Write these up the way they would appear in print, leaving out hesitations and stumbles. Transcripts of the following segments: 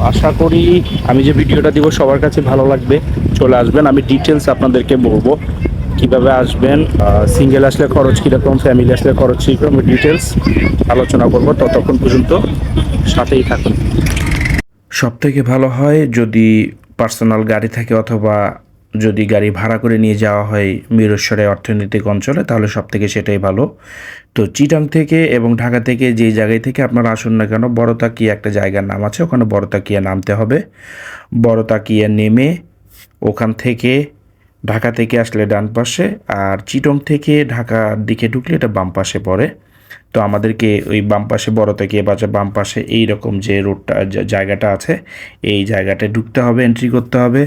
আশা করি আমি যে ভিডিওটা দিব সবার কাছে ভালো লাগবে। চলে আসবেন, আমি ডিটেলস আপনাদেরকে বলবো কিভাবে আসবেন, সিঙ্গেল আসলে খরচ কীরকম, ফ্যামিলি আসলে খরচ কীরকম, ডিটেলস আলোচনা করব। ততক্ষণ পর্যন্ত সাথেই থাকুন। সবথেকে ভালো হয় যদি পার্সোনাল গাড়ি থাকে, অথবা যদি গাড়ি ভাড়া করে নিয়ে যাওয়া হয় মিরসরাই অর্থনৈতিক অঞ্চলে, তাহলে সবথেকে সেটাই ভালো। তো চিটাং থেকে এবং ঢাকা থেকে যেই জায়গায় থেকে আপনারা আসুন না কেন, বড়তাকিয়া একটা জায়গার নাম আছে, ওখানে বড়তাকিয়া নামতে হবে। বড়তাকিয়া নেমে ওখান থেকে ঢাকা থেকে আসলে ডান পাশে, আর চিটং থেকে ঢাকার দিকে ঢুকলে এটা বাম পাশে পড়ে। তো আমাদেরকে ওই বাম পাশে বড়তাকিয়া বাজার বাম পাশে এইরকম যে রোডটা জায়গাটা আছে, এই জায়গাটায় ঢুকতে হবে, এন্ট্রি করতে হবে।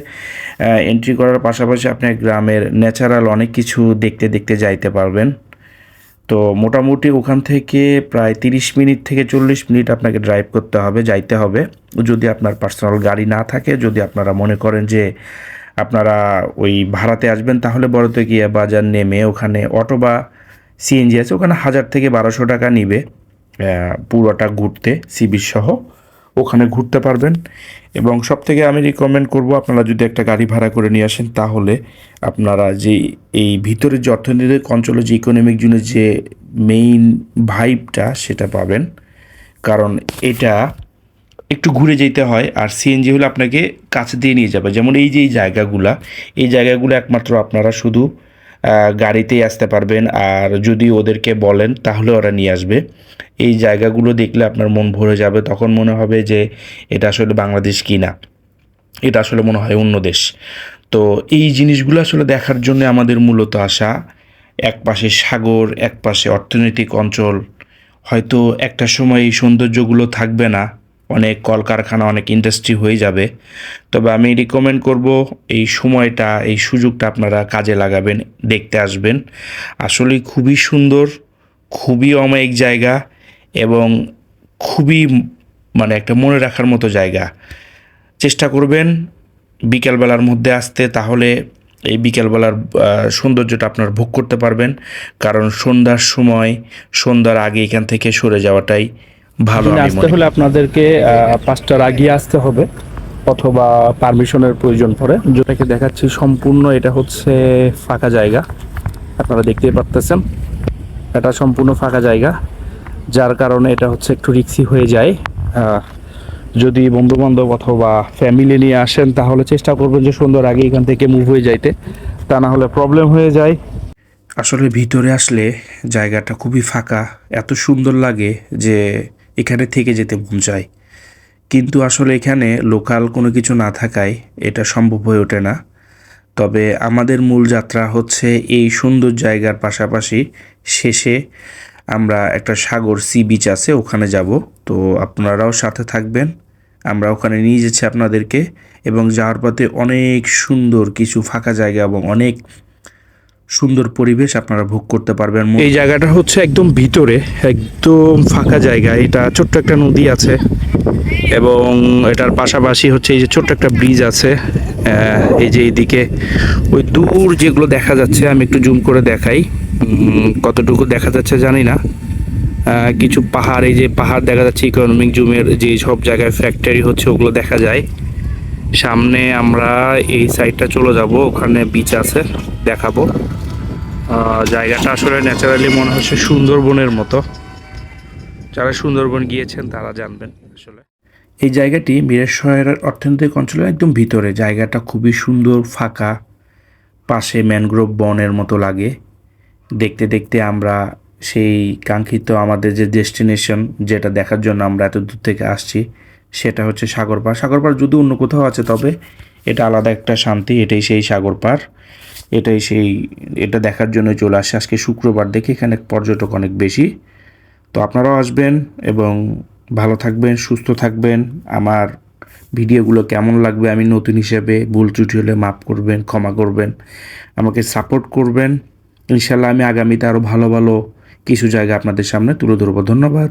এন্ট্রি করার পাশাপাশি আপনি গ্রামের ন্যাচারাল অনেক কিছু দেখতে দেখতে যাইতে পারবেন। তো মোটামুটি ওখান থেকে প্রায় 30 মিনিট থেকে 40 মিনিট আপনাকে ড্রাইভ করতে হবে, যাইতে হবে। যদি আপনার পার্সোনাল গাড়ি না থাকে, যদি আপনারা মনে করেন যে আপনারা ওই ভাড়াতে আসবেন, তাহলে বড়তাকিয়া বাজার নেমে ওখানে অটো বা সিএনজি আছে, ওখানে 1000 থেকে 1200 টাকা নিবে পুরোটা ঘুরতে, সি বিচ সহ ওখানে ঘুরতে পারবেন। এবং সব থেকে আমি রিকমেন্ড করব, আপনারা যদি একটা গাড়ি ভাড়া করে নিয়ে আসেন, তাহলে আপনারা যে এই ভিতরে যে অর্থনৈতিক অঞ্চলে যে ইকোনমিক জোনের যে মেইন ভাইবটা সেটা পাবেন। কারণ এটা একটু ঘুরে যেতে হয়, আর সিএনজি হলে আপনাকে কাছে দিয়ে নিয়ে যাবে। যেমন এই যে এই জায়গাগুলো একমাত্র আপনারা শুধু গাড়িতেই আসতে পারবেন, আর যদি ওদেরকে বলেন তাহলে ওরা নিয়ে আসবে। এই জায়গাগুলো দেখলে আপনার মন ভরে যাবে, তখন মনে হবে যে এটা আসলে বাংলাদেশ কি না, এটা আসলে মনে হয় অন্য দেশ। তো এই জিনিসগুলো আসলে দেখার জন্য আমাদের মূলত আসা। এক পাশে সাগর, এক পাশে অর্থনৈতিক অঞ্চল। হয়তো একটা সময় এই সৌন্দর্যগুলো থাকবে না, অনেক কলকারখানা, অনেক ইন্ডাস্ট্রি হয়ে যাবে। তবে আমি রিকমেন্ড করব এই সময়টা, এই সুযোগটা আপনারা কাজে লাগাবেন, দেখতে আসবেন। আসলে খুবই সুন্দর, খুবই অমায়িক জায়গা, এবং খুবই মানে একটা মনে রাখার মতো জায়গা। চেষ্টা করবেন বিকেলবেলার মধ্যে আসতে, তাহলে এই বিকেলবেলার সৌন্দর্যটা আপনারা ভোগ করতে পারবেন। কারণ সন্ধ্যার আগে এখান থেকে সরে যাওয়াটাই ভালো। আসতে হলে আপনাদেরকে 5টার আগে আসতে হবে, অথবা পারমিশনের প্রয়োজন পড়ে। যেটাকে দেখাচ্ছি সম্পূর্ণ এটা হচ্ছে ফাঁকা জায়গা, আপনারা দেখতেই পারতেছেন। এটা সম্পূর্ণ ফাঁকা জায়গা, যার কারণে এটা হচ্ছে একটু রিস্কি হয়ে যায়। যদি বন্ধুবান্ধব অথবা ফ্যামিলি নিয়ে আসেন, তাহলে চেষ্টা করবেন যে সন্ধ্যার আগে এখান থেকে মুভ হয়ে যাইতে, তা না হলে প্রবলেম হয়ে যায়। আসলে ভিতরে আসলে জায়গাটা খুবই ফাঁকা, এত সুন্দর লাগে যে এখানে থেকে যেতে মন চায়। কিন্তু আসলে এখানে লোকাল কোনো কিছু না থাকায় এটা সম্ভব হয়ে ওঠে না। তবে আমাদের মূল যাত্রা হচ্ছে এই সুন্দর জায়গার পাশাপাশি শেষে আমরা একটা সাগর, সি বিচ আছে, ওখানে যাব। তো আপনারাও সাথে থাকবেন, আমরা ওখানে নিয়ে যাচ্ছি আপনাদেরকে। এবং যাওয়ার পথে অনেক সুন্দর কিছু ফাঁকা জায়গা এবং অনেক সুন্দর পরিবেশ আপনারা ভোগ করতে পারবেন। এই জায়গাটা হচ্ছে একদম ভিতরে, একদম ফাঁকা জায়গা। এটা ছোট্ট একটা নদী আছে, এবং এটার পাশাপাশি হচ্ছে এই যে ছোট্ট একটা ব্রিজ আছে। এই যে এইদিকে ওই দূর যেগুলো দেখা যাচ্ছে, আমি একটু জুম করে দেখাই, কতটুকু দেখা যাচ্ছে জানি না। কিছু পাহাড়, এই যে পাহাড় দেখা যাচ্ছে, ইকোনমিক জোনের যে সব জায়গায় ফ্যাক্টরি হচ্ছে ওগুলো দেখা যায়। সামনে আমরা এই সাইডটা চলে যাব, ওখানে বিচ আছে, দেখাবো। জায়গাটা আসলে ন্যাচারালি মনে হচ্ছে সুন্দরবনের মতো। যারা সুন্দরবন গিয়েছেন তারা জানবেন। আসলে এই জায়গাটি মিরসরাইয়ের অর্থনৈতিক অঞ্চলের একদম ভিতরে, জায়গাটা খুবই সুন্দর, ফাঁকা, পাশে ম্যানগ্রোভ বনের মতো লাগে। দেখতে দেখতে আমরা সেই কাঙ্ক্ষিত আমাদের যে ডেস্টিনেশন, যেটা দেখার জন্য আমরা এত দূর থেকে আসছি, সেটা হচ্ছে সাগর পাড়। সাগর পাড় যদি অন্য কোথাও আছে, তবে এটা আলাদা একটা শান্তি। এটাই সেই সাগর পাড়, এটা দেখার জন্য চলে আসে। আজকে শুক্রবার দেখে এখানে পর্যটক অনেক বেশি। তো আপনারাও আসবেন এবং ভালো থাকবেন, সুস্থ থাকবেন। আমার ভিডিওগুলো কেমন লাগবে, আমি নতুন হিসেবে ভুল ত্রুটি হলে মাফ করবেন, ক্ষমা করবেন, আমাকে সাপোর্ট করবেন। ইনশাল্লাহ আমি আগামীতে আরও ভালো ভালো কিছু জায়গা আপনাদের সামনে তুলে ধরবো। ধন্যবাদ।